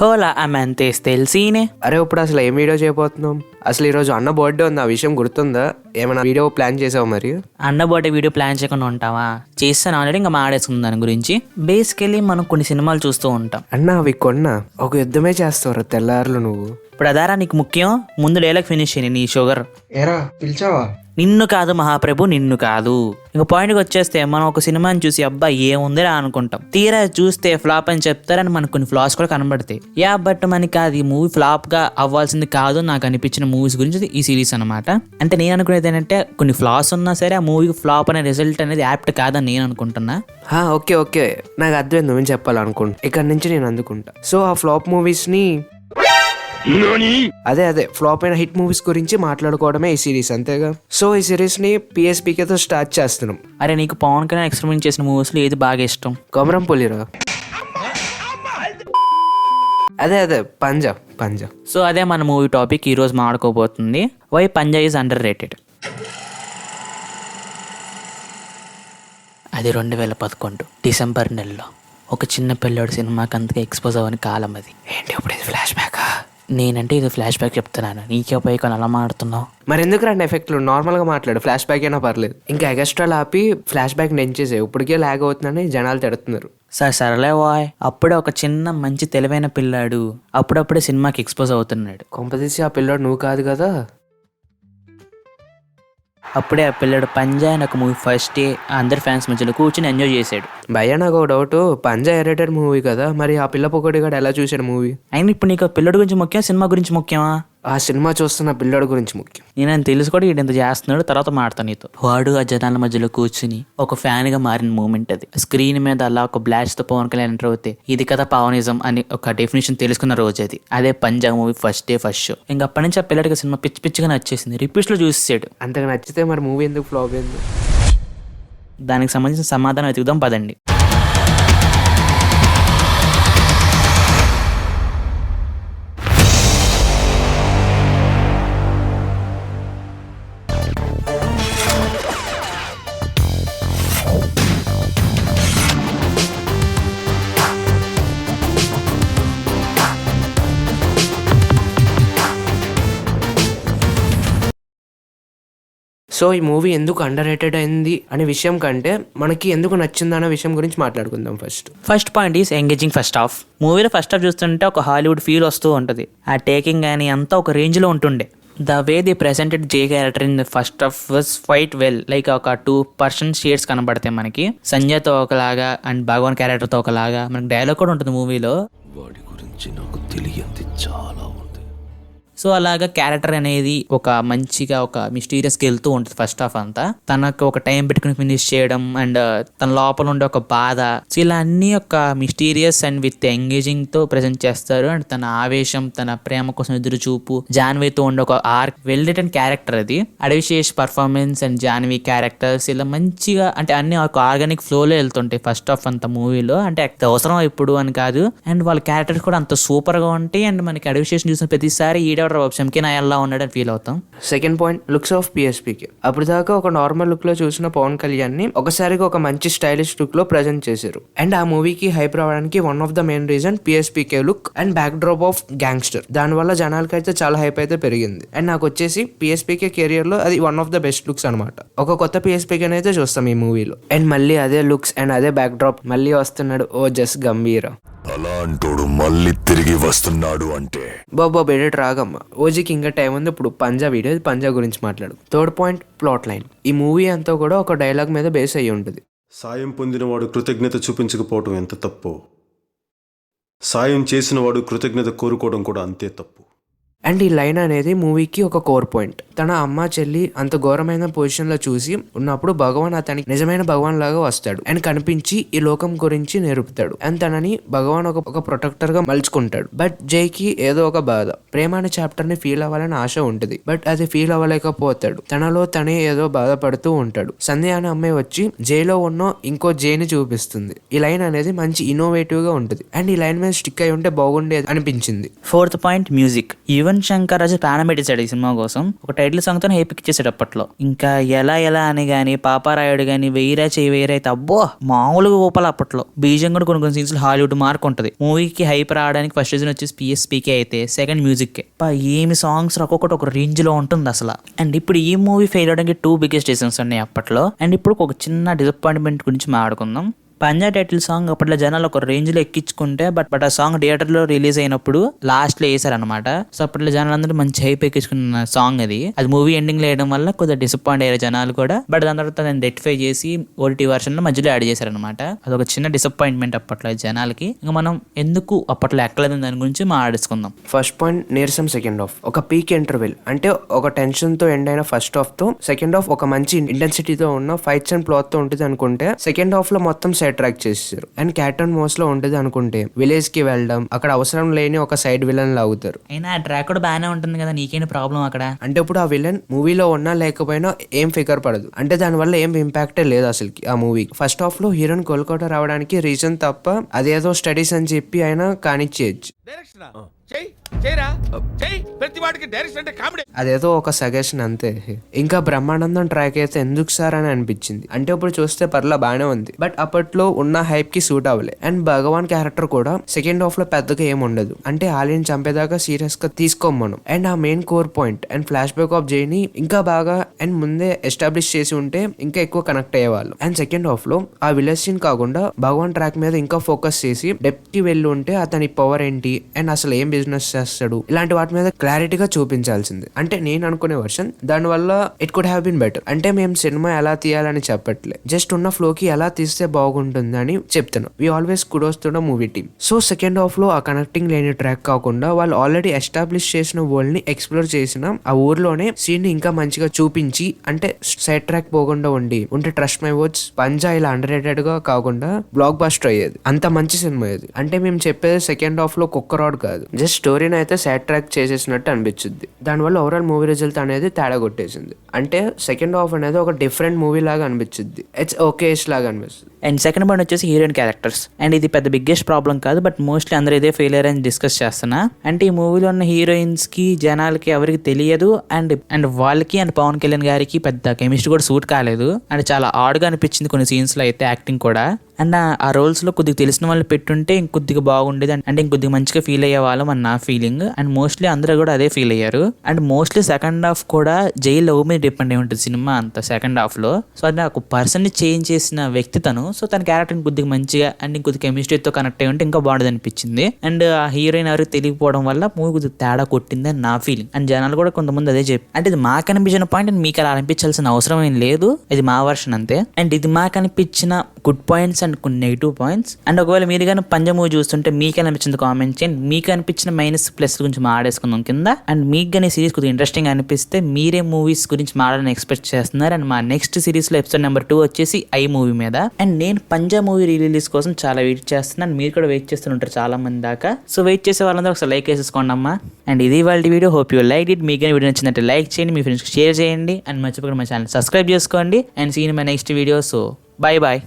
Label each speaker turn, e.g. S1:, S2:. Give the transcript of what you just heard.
S1: హోలా అమంతేస్ తెలిసినే.
S2: అరే ఇప్పుడు అసలు ఏం వీడియో చేయబోతున్నాం? అసలు ఈరోజు అన్న బర్త్డే ఉంది, ఆ విషయం గుర్తుందా? ఏమైనా వీడియో ప్లాన్ చేసావు మరి?
S1: అన్న బర్త్డే వీడియో ప్లాన్ చేయకుండా ఉంటావా? చేస్తాను ఆల్రెడీ, ఇంకా మాడేసుకుందాం దాని గురించి. బేసికలీ మనం కొన్ని సినిమాలు చూస్తూ ఉంటాం.
S2: అన్న అవి కొన్నా ఒక యుద్ధమే చేస్తావు తెల్లారులు నువ్వు.
S1: ఇప్పుడు అదారా నీకు ముఖ్యం, ముందు డైలాగ్ ఫినిష్ చేయి. నీ షుగర్
S2: ఏరా పిలిచావా?
S1: నిన్ను కాదు మహాప్రభు, నిన్ను కాదు. ఇంక పాయింట్కి వచ్చేస్తే మనం ఒక సినిమాని చూసి అబ్బా ఏముందిరా అనుకుంటాం, తీరా చూస్తే ఫ్లాప్ అని చెప్తారని మనకు కొన్ని ఫ్లాస్ కూడా కనబడతాయి. బట్ మనకి అది మూవీ ఫ్లాప్ గా అవ్వాల్సింది కాదు. నాకు అనిపించిన మూవీస్ గురించి ఈ సిరీస్ అనమాట. అంటే నేను అనుకునేది ఏంటంటే కొన్ని ఫ్లాస్ ఉన్నా సరే ఆ మూవీ ఫ్లాప్ అనే రిజల్ట్ అనేది యాప్ట్ కాదని నేను అనుకుంటున్నా.
S2: ఓకే ఓకే, నాకు అర్థమైంది నువ్వేం చెప్పాలనుకుంటా. ఇక్కడ నుంచి నేను అందుకుంటా. సో ఆ ఫ్లాప్ మూవీస్ ని అదే ఫ్లాప్ అయిన హిట్ మూవీస్ గురించి మాట్లాడుకోవడమే ఈ సిరీస్, అంతేగా? సో ఈ సిరీస్ ని PSPKతో స్టార్ట్ చేస్తున్నాం.
S1: అరే నీకు పవన్ కళ్యాణ్ ఎక్స్పెరిమెంట్ చేసిన మూవీస్ లో ఏది బాగా ఇష్టం?
S2: కొమరం పులిరా. అదే పంజా.
S1: సో అదే మన మూవీ టాపిక్ ఈ రోజు మాట్లాడుకోబోతుంది. Why Panja is underrated. అది 2011 డిసెంబర్ నెలలో ఒక చిన్న పిల్లోడు సినిమాకి అంతగా ఎక్స్పోజ్ అవ్వని కాలం అది. ఏంటి ఇప్పుడు ఇది ఫ్లాష్ బ్యాక్? నేనంటే ఇది ఫ్లాష్ బ్యాక్ చెప్తున్నాను, నీకే పోయి కొన్ని అలా మాడుతున్నావు.
S2: మరి ఎందుకు రండి ఎఫెక్ట్లు? నార్మల్ గా మాట్లాడు, ఫ్లాష్ బ్యాక్ అయినా పర్లేదు. ఇంకా ఎక్స్ట్రా ఆపి ఫ్లాష్ బ్యాక్ నెంచేసే, ఇప్పటికే లాగ్ అవుతుందని జనాలు తిడుతున్నారు.
S1: సరేలే వాయ్. అప్పుడే ఒక చిన్న మంచి తెలివైన పిల్లాడు అప్పుడప్పుడే సినిమాకి ఎక్స్పోజ్ అవుతున్నాడు.
S2: కొంపదీసి ఆ పిల్లాడు నువ్వు కాదు కదా?
S1: అప్పుడే ఆ పిల్లడు పంజా అని ఒక మూవీ ఫస్ట్ డే అందరి ఫ్యాన్స్ మధ్యలో కూర్చొని ఎంజాయ్ చేశాడు.
S2: భయ్యా నాకు ఒక డౌట్, పంజా ఎరేటెడ్ మూవీ కదా, మరి ఆ పిల్ల పొగడి కూడా ఎలా చూశాడు మూవీ?
S1: అయినా ఇప్పుడు నీకు పిల్లడి గురించి ముఖ్యం, సినిమా గురించి ముఖ్యమా?
S2: ఆ సినిమా చూస్తున్న పిల్లడి గురించి ముఖ్యం.
S1: నేను తెలుసు కూడా వీడు ఇంత చేస్తున్నాడు, తర్వాత మాడతాను నీతో. వాడు ఆ జనాల మధ్యలో కూర్చుని ఒక ఫ్యాన్ గా మారిన మూమెంట్ అది. స్క్రీన్ మీద అలా ఒక బ్లాస్ట్ తో పవన్ కళ్యాణ్ ఎంటర్ అవుతే ఇది కదా పవనిజం అని ఒక డెఫినేషన్ తెలుసుకున్న రోజు అది. అదే Panja movie first day first show. ఇంకా అప్పటి నుంచి ఆ పిల్లడికి సినిమా పిచ్చిగా నచ్చేసింది. రిపీట్స్ లో చూసేసాడు.
S2: అంతగా నచ్చితే మరి మూవీ ఎందుకు ఫ్లాప్ అయింది?
S1: దానికి సంబంధించిన సమాధానం వెతుకుదాం పదండి.
S2: సో ఈ మూవీ ఎందుకు అండర్ రేటెడ్ అయింది అనే విషయం కంటే మనకి ఎందుకు నచ్చింది అనే విషయం గురించి మాట్లాడుకుందాం.
S1: First point is engaging first half. మూవీలో ఫస్ట్ హాఫ్ చూస్తుంటే ఒక హాలీవుడ్ ఫీల్ వస్తూ ఉంటుంది. ఆ టేకింగ్ కానీ అంతా ఒక రేంజ్ లో ఉంటుండే. The way the presented J character in the first half was quite well. Like ఒక 2% షేడ్స్ కనబడతాయి మనకి. సంజయ్తో ఒకలాగా అండ్ భగవాన్ క్యారెక్టర్తో ఒకలాగా. మనకి డైలాగ్ కూడా ఉంటుంది మూవీలో.
S3: వాడి గురించి నాకు తెలియంది చాలా ఉంది.
S1: సో అలాగా క్యారెక్టర్ అనేది ఒక మంచిగా ఒక మిస్టీరియస్కి వెళ్తూ ఉంటుంది ఫస్ట్ హాఫ్ అంతా. తనకు ఒక టైం పెట్టుకుని ఫినిష్ చేయడం అండ్ తన లోపల ఉండే ఒక బాధ, సో ఇలా అన్ని ఒక మిస్టీరియస్ అండ్ విత్ ఎంగేజింగ్ తో ప్రెజెంట్ చేస్తారు. అండ్ తన ఆవేశం, తన ప్రేమ కోసం ఎదురు చూపు, జాన్వీతో ఉండే ఒక ఆర్క్, వెల్ రిటన్ క్యారెక్టర్ అది. Adivi Sesh performance and Janhvi characters ఇలా మంచిగా అంటే అన్ని ఒక ఆర్గానిక్ ఫ్లోలో వెళ్తుంటాయి ఫస్ట్ హాఫ్ అంత మూవీలో. అంటే అవసరం ఇప్పుడు అని కాదు. అండ్ వాళ్ళ క్యారెక్టర్స్ కూడా అంత సూపర్ గా ఉంటాయి. అండ్ మనకి అడవిశేష్ చూసిన ప్రతిసారి ఎలా ఉన్నాడని ఫీల్ అవుతాం.
S2: Second point, looks of PSPK. అప్పుడు దాకా ఒక నార్మల్ లుక్ లో చూసిన పవన్ కళ్యాణ్ ని ఒకసారిగా ఒక మంచి స్టైలిష్ లుక్ లో ప్రెజెంట్ చేశారు. అండ్ ఆ మూవీకి హైప్ రావడానికి one of the main reason PSPK look and back drop of gangster. దాని వల్ల జనాలకి అయితే చాలా హైప్ అయితే పెరిగింది. అండ్ నాకు వచ్చేసి PSPK కెరియర్ లో అది one of the best looks అనమాట. ఒక కొత్త PSPK అయితే చూస్తాం ఈ మూవీలో. అండ్ మళ్ళీ అదే లుక్స్ అండ్ అదే బ్యాక్ డ్రాప్ మళ్ళీ వస్తున్నాడు ఓ జస్ గంభీర.
S3: అలాంటోడు మళ్ళీ తిరిగి వస్తున్నాడు అంటే
S2: బాబా బెడెట్ రాగమ్మ. ఓజీకి ఇంకా టైం ఉంది, ఇప్పుడు పంజా వీడియో, పంజా గురించి మాట్లాడు. Third point, plot line. ఈ మూవీ అంతా కూడా ఒక డైలాగ్ మీద బేస్ అయ్యి ఉంటుంది.
S4: సాయం పొందినవాడు కృతజ్ఞత చూపించకపోవడం ఎంత తప్పో, సాయం చేసినవాడు కృతజ్ఞత కోరుకోవడం కూడా అంతే తప్పు.
S2: అండ్ ఈ లైన్ అనేది మూవీకి ఒక కోర్ పాయింట్. తన అమ్మ చెల్లి అంత ఘోరమైన పొజిషన్ లో చూసి ఉన్నప్పుడు భగవాన్ అతనికి నిజమైన భగవాన్ లాగా వస్తాడు అండ్ కనిపించి ఈ లోకం గురించి నేర్పుతాడు. అండ్ తనని భగవాన్ ఒక ప్రొటెక్టర్ గా మలుచుకుంటాడు. బట్ జైకి ఏదో ఒక బాధ, ప్రేమ అనే చాప్టర్ ని ఫీల్ అవ్వాలని ఆశ ఉంటుంది. బట్ అది ఫీల్ అవ్వలేకపోతాడు. తనలో తనే ఏదో బాధపడుతూ ఉంటాడు. సంధ్య అనే అమ్మాయి వచ్చి జైలో ఉన్న ఇంకో జైని చూపిస్తుంది. ఈ లైన్ అనేది మంచి ఇన్నోవేటివ్ గా ఉంటుంది. అండ్ ఈ లైన్ మీద స్టిక్ అయి ఉంటే బాగుండేది అనిపించింది.
S1: Fourth point, music. Even Yuvan Shankar Raju ప్రాణం పెట్టేశాడు ఈ సినిమా కోసం. ఒక టైటిల్ సాంగ్ తో హైప్ ఇచ్చేసాడు అప్పట్లో. ఇంకా ఎలా అని గానీ, పాపారాయుడు గానీ, వెయ్యిరా చేయి వెయ్యిరా అయితే అబ్బో మామూలుగా ఊపాలి అప్పట్లో. బీజం కూడా కొన్ని సీన్స్ లో హాలీవుడ్ మార్క్ ఉంటది. మూవీకి హైప్ రావడానికి ఫస్ట్ రీజన్ వచ్చేసి పిఎస్పీకే అయితే సెకండ్ మ్యూజిక్. ఏమి సాంగ్స్ ఒక్కొక్కటి ఒక రేంజ్ లో ఉంటుంది అసలు. అండ్ ఇప్పుడు ఈ మూవీ ఫెయిల్ అవడానికి 2 బిగ్గెస్ట్ రీజన్స్ ఉన్నాయి అప్పట్లో. అండ్ ఇప్పుడు ఒక చిన్న డిసప్పాయింట్మెంట్ గురించి మాట్లాడుకుందాం. పంజా టైటిల్ సాంగ్ అప్పట్లో జనాలు ఒక రేంజ్ లో ఎక్కించుకుంటే బట్ ఆ సాంగ్ థియేటర్ లో రిలీజ్ అయినప్పుడు లాస్ట్ లో వేసారనమాట. సో అప్పట్లో జనాలందరూ మంచి హైప్ ఎక్కించుకున్న సాంగ్ అది మూవీ ఎండింగ్ లో వేయడం వల్ల కొద్దిగా డిసప్పాయింట్ అయ్యారు జనాలు కూడా. బట్ దాని తర్వాత దాన్ని రెక్టిఫై చేసి ఓటీటీ వర్షన్ లో మధ్యలో యాడ్ చేశారనమాట. అదొక చిన్న డిసప్పాయింట్మెంట్ అప్పట్లో జనాలకి. ఇంకా మనం ఎందుకు అప్పట్లో ఎక్కలేదని దాని గురించి మాట్లాడుకుందాం.
S2: ఫస్ట్ పాయింట్ నీరసం సెకండ్ హాఫ్. ఒక పీక్ ఇంటర్వెల్ అంటే ఒక టెన్షన్ తో ఎండ్ అయిన ఫస్ట్ హాఫ్ తో సెకండ్ హాఫ్ ఒక మంచి ఇంటెన్సిటీతో ఉన్న ఫైట్స్ అండ్ ప్లాట్ తో ఉంటుంది అనుకుంటే సెకండ్ హాఫ్ లో మొత్తం ట్రాక్ చేశారు. అండ్ క్యాట్ అండ్ మౌస్ లో ఉంటుంది అనుకుంటే విలేజ్ కి వెళ్ళడం, అక్కడ అవసరం లేని ఒక సైడ్ విలన్ లాగుతారు.
S1: అయినా ఆ ట్రాక్ కూడా బాగానే ఉంటుంది కదా, నీకేంటి ప్రాబ్లం అక్కడ?
S2: అంటే ఇప్పుడు ఆ విలన్ మూవీలో ఉన్నా లేకపోయినా ఏం ఫిగర్ పడదు. అంటే దాని వల్ల ఏం ఇంపాక్టే లేదు అసలుకి ఆ మూవీ. ఫస్ట్ హాఫ్ లో హీరోయిన్ కోలుకోట రావడానికి రీజన్ తప్ప అదేదో స్టడీస్ అని చెప్పి ఆయన కానిచ్చేయచ్చు. అదేదో ఒక సజెషన్ అంతే. ఇంకా బ్రహ్మానందం ట్రాక్ అయితే ఎందుకు సార్ అని అనిపించింది. అంటే ఇప్పుడు చూస్తే పర్లా బాగానే ఉంది, బట్ అప్పట్లో ఉన్న హైప్ కి సూట్ అవ్వలే. అండ్ భగవాన్ క్యారెక్టర్ కూడా సెకండ్ హాఫ్ లో పెద్దగా ఏం ఉండదు. అంటే ఆలియన్ చంపేదాకా సీరియస్ గా తీసుకోం మనం. అండ్ ఆ main core point and flashback of జైని ఇంకా బాగా అండ్ ముందే ఎస్టాబ్లిష్ చేసి ఉంటే ఇంకా ఎక్కువ కనెక్ట్ అయ్యేవాళ్ళు. అండ్ సెకండ్ హాఫ్ లో ఆ విలేజ్ సీన్ కాకుండా భగవాన్ ట్రాక్ మీద ఇంకా ఫోకస్ చేసి డెప్త్ కి వెళ్ళి ఉంటే అతని పవర్ ఏంటి అండ్ అసలు ఏం బిజినెస్ చేస్తాడు ఇలాంటి వాటి మీద క్లారిటీగా చూపించాల్సింది. అంటే నేను అనుకునే వర్షన్ దాని వల్ల it could have been better. అంటే మేము సినిమా ఎలా తీయాలని చెప్పట్లే, జస్ట్ ఉన్న ఫ్లో కి ఎలా తీస్తే బాగుంటుంది అని చెప్తున్నాం. We always kudos to the movie team. So second half లో ఆ కనెక్టింగ్ లేని ట్రాక్ కాకుండా వాళ్ళు ఆల్రెడీ ఎస్టాబ్లిష్ చేసిన వరల్డ్ ని ఎక్స్ప్లోర్ చేసిన ఆ ఊర్లోనే సీన్ ని ఇంకా మంచిగా చూపించి అంటే సైడ్ ట్రాక్ పోకుండా ఉంటే ట్రస్ట్ మై వర్డ్స్ పంజా ఇలా అండర్ రేటెడ్ గా కాకుండా బ్లాక్ బస్టర్ అయ్యేది. అంత మంచి సినిమా ఇది. అంటే మేము చెప్పేది సెకండ్ హాఫ్ లో కుక్క రాడ్ కాదు, జస్ట్ స్టోరీని అయితే సైడ్ ట్రాక్ చేసేసినట్టు అనిపించింది. దానివల్ల ఓవరాల్ మూవీ రిజల్ట్ అనేది తేడా కొట్టేసింది. అంటే సెకండ్ హాఫ్ అనేది ఒక డిఫరెంట్ మూవీ లాగా అనిపించింది. ఇట్స్ ఓకే లాగా అనిపిస్తుంది.
S1: అండ్ సెకండ్ పాయింట్ వచ్చేసి హీరోయిన్ క్యారెక్టర్స్. అండ్ ఇది పెద్ద బిగ్గెస్ట్ ప్రాబ్లం కాదు, బట్ మోస్ట్లీ అందరూ ఇదే ఫెయిలియర్ అని డిస్కస్ చేస్తున్నా. అంటే ఈ మూవీలో ఉన్న హీరోయిన్స్ కి జనాలకి ఎవరికి తెలియదు. అండ్ వాళ్ళకి అండ్ పవన్ కళ్యాణ్ గారికి పెద్ద కెమిస్ట్రీ కూడా సూట్ కాలేదు. అండ్ చాలా ఆడ్గా అనిపించింది కొన్ని సీన్స్ లో అయితే యాక్టింగ్ కూడా. అండ్ ఆ రోల్స్ లో కొద్దిగా తెలిసిన వాళ్ళు పెట్టుంటే ఇంకొద్దిగా బాగుండేది. అంటే ఇంకొద్దిగా మంచిగా ఫీల్ అయ్యే వాళ్ళం అని నా ఫీలింగ్. అండ్ మోస్ట్లీ అందరూ కూడా అదే ఫీల్ అయ్యారు. అండ్ మోస్ట్లీ సెకండ్ హాఫ్ కూడా జై లవ్ మీద డిపెండ్ అయి ఉంటుంది సినిమా అంతా సెకండ్ హాఫ్ లో. సో అది ఒక పర్సన్ ని చేంజ్ చేసిన వ్యక్తి తను. సో తన క్యారెక్టర్ కొద్దిగా మంచిగా అండ్ ఇంకొద్ది కెమిస్ట్రీతో కనెక్ట్ అయ్యి ఉంటే ఇంకా బాగుండదు అనిపించింది. అండ్ ఆ హీరోయిన్ ఎవరికి తెలియకపోవడం వల్ల మూవీ కొద్దిగా తేడా కొట్టింది అని నా ఫీలింగ్. అండ్ జనాలు కూడా కొంతమంది అదే చెప్పి. అంటే ఇది మాకు అనిపించిన పాయింట్ అండ్ మీకు అలా అనిపించాల్సిన అవసరం ఏం లేదు, ఇది మా వర్షన్ అంతే. అండ్ ఇది మాకు అనిపించిన గుడ్ పాయింట్స్ అండ్ కొన్ని నెగిటివ్ పాయింట్స్. అండ్ ఒకవేళ మీరు కానీ పంజా మూవీ చూస్తుంటే మీకు అనిపించింది కామెంట్ చేయండి. మీకు అనిపించిన మైనస్ ప్లస్ గురించి మాట్లాడేసుకుందాం కింద. అండ్ మీకు కానీ సిరీస్ కొద్దిగా ఇంట్రెస్టింగ్ అనిపిస్తే మీరే మూవీస్ గురించి మాట్లాడాలని ఎక్స్పెక్ట్ చేస్తున్నారు. అండ్ మా నెక్స్ట్ సిరీస్ లో ఎపిసోడ్ నెంబర్ 2 వచ్చేసి ఐ మూవీ మీద. అండ్ నేను పంజా మూవీ రిలీజ్ కోసం చాలా వెయిట్ చేస్తున్నాను. మీరు కూడా వెయిట్ చేస్తుంటారు చాలా మంది దాకా. సో వెయిట్ చేసే వాళ్ళందరూ ఒకసారి లైక్ వేసేసుకోండి అమ్మా. అండ్ ఇది వాళ్ళ video. Hope you like it. మీకు కానీ వీడియో నచ్చిందంటే లైక్ చేయండి, మీ ఫ్రెండ్స్కి షేర్ చేయండి. అండ్ మర్చిపోకుండా మా ఛానల్ సబ్స్క్రైబ్ చేసుకోండి. And see in my next video. So bye bye.